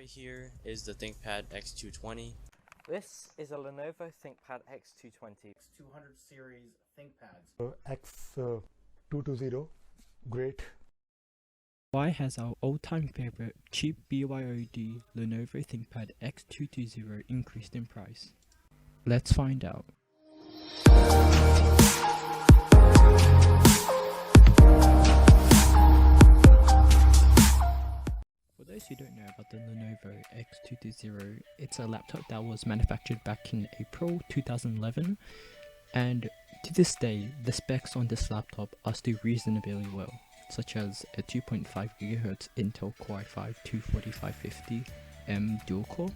Right here is the ThinkPad X220. This is a Lenovo ThinkPad X220. X200 series ThinkPads. X220, great. Why has our all-time favorite cheap BYOD Lenovo ThinkPad X220 increased in price? Let's find out. For those who don't know about the Lenovo X220, it's a laptop that was manufactured back in April 2011, and to this day the specs on this laptop are still reasonably well, such as a 2.5 GHz Intel Core i5-24550M dual core.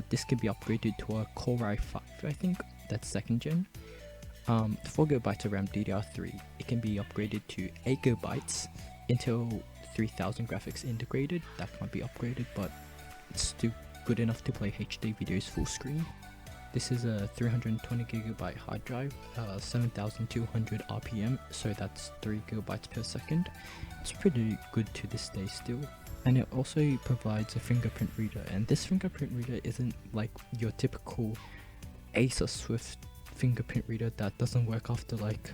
This can be upgraded to a Core i5, I think, that's 2nd gen. 4GB of RAM DDR3. It can be upgraded to 8GB. Intel 3000 graphics integrated, that can't be upgraded, but it's still good enough to play HD videos full screen. This is a 320GB hard drive, 7200 RPM, so that's 3GB per second. It's pretty good to this day still. And it also provides a fingerprint reader, and this fingerprint reader isn't like your typical Acer Swift fingerprint reader that doesn't work after like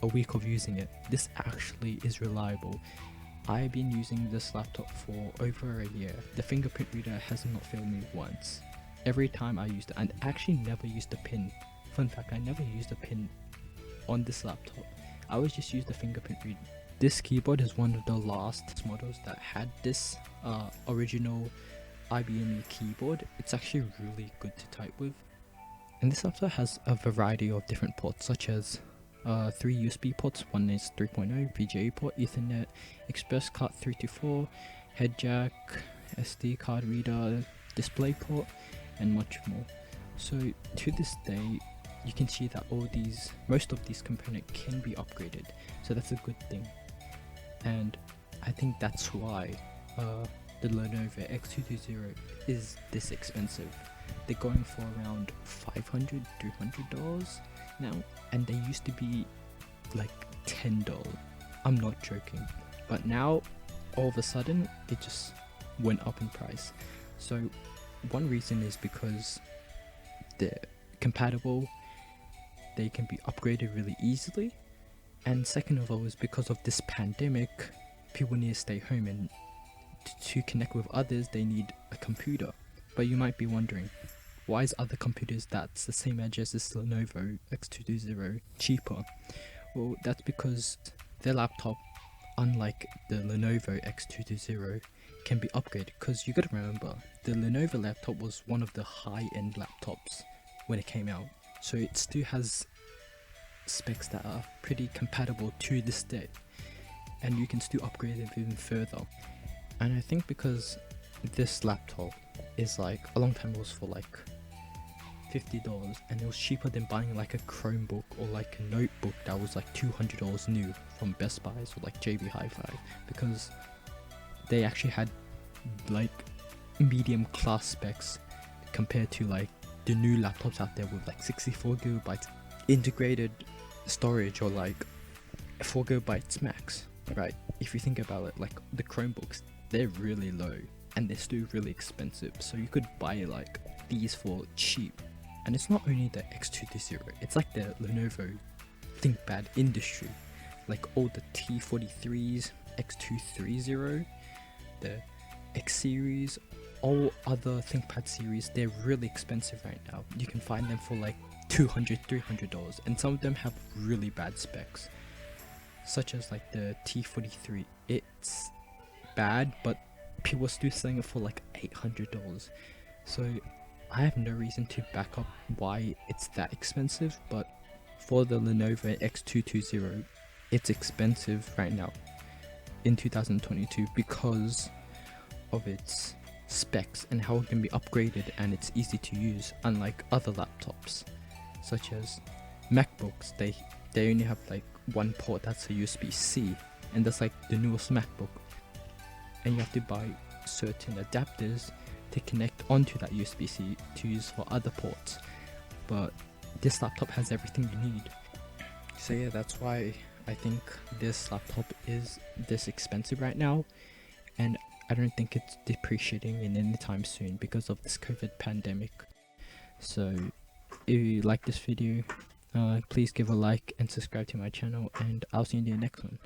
a week of using it. This actually is reliable. I've been using this laptop for over a year. The fingerprint reader has not failed me once. Every time I used it, and I actually never used a pin. Fun fact, I never used a pin on this laptop. I always just used the fingerprint reader. This keyboard is one of the last models that had this original IBM keyboard. It's actually really good to type with. And this laptop has a variety of different ports, such as 3 USB ports. One is 3.0, VGA port, Ethernet, Express card 324, head jack, SD card reader, display port, and much more. So to this day, you can see that most of these components can be upgraded, so that's a good thing. And I think that's why the Lenovo X220 is this expensive. They're going for around $500, $300 now, and they used to be like $10. I'm not joking, but now all of a sudden it just went up in price. So one reason is because they're compatible, they can be upgraded really easily, and second of all is because of this pandemic, people need to stay home, and to connect with others they need a computer. But you might be wondering, why is other computers that's the same edge as this Lenovo X220 cheaper? Well, that's because their laptop, unlike the Lenovo X220, can be upgraded, because you gotta remember, the Lenovo laptop was one of the high-end laptops when it came out, so it still has specs that are pretty compatible to this day, and you can still upgrade it even further. And I think because this laptop is like, a long time it was for like $50, and it was cheaper than buying like a Chromebook or like a notebook that was like $200 new from Best Buys or like JB Hi-Fi, because they actually had like medium class specs compared to like the new laptops out there with like 64GB integrated storage or like 4GB max, right? If you think about it, like the Chromebooks, they're really low and they're still really expensive, so you could buy like these for cheap. And it's not only the X220, it's like the Lenovo ThinkPad industry, like all the T43s, X230, the X series, all other ThinkPad series, they're really expensive right now. You can find them for like $200, $300, and some of them have really bad specs, such as like the T43. It's bad, but people are still selling it for like $800. So I have no reason to back up why it's that expensive, but for the Lenovo X220, it's expensive right now in 2022 because of its specs and how it can be upgraded, and it's easy to use, unlike other laptops such as MacBooks. They only have like one port, that's a USB-C, and that's like the newest MacBook, and you have to buy certain adapters to connect onto that USB-C to use for other ports. But this laptop has everything you need. So yeah, that's why I think this laptop is this expensive right now, and I don't think it's depreciating in any time soon because of this COVID pandemic. So if you like this video, please give a like and subscribe to my channel, and I'll see you in the next one.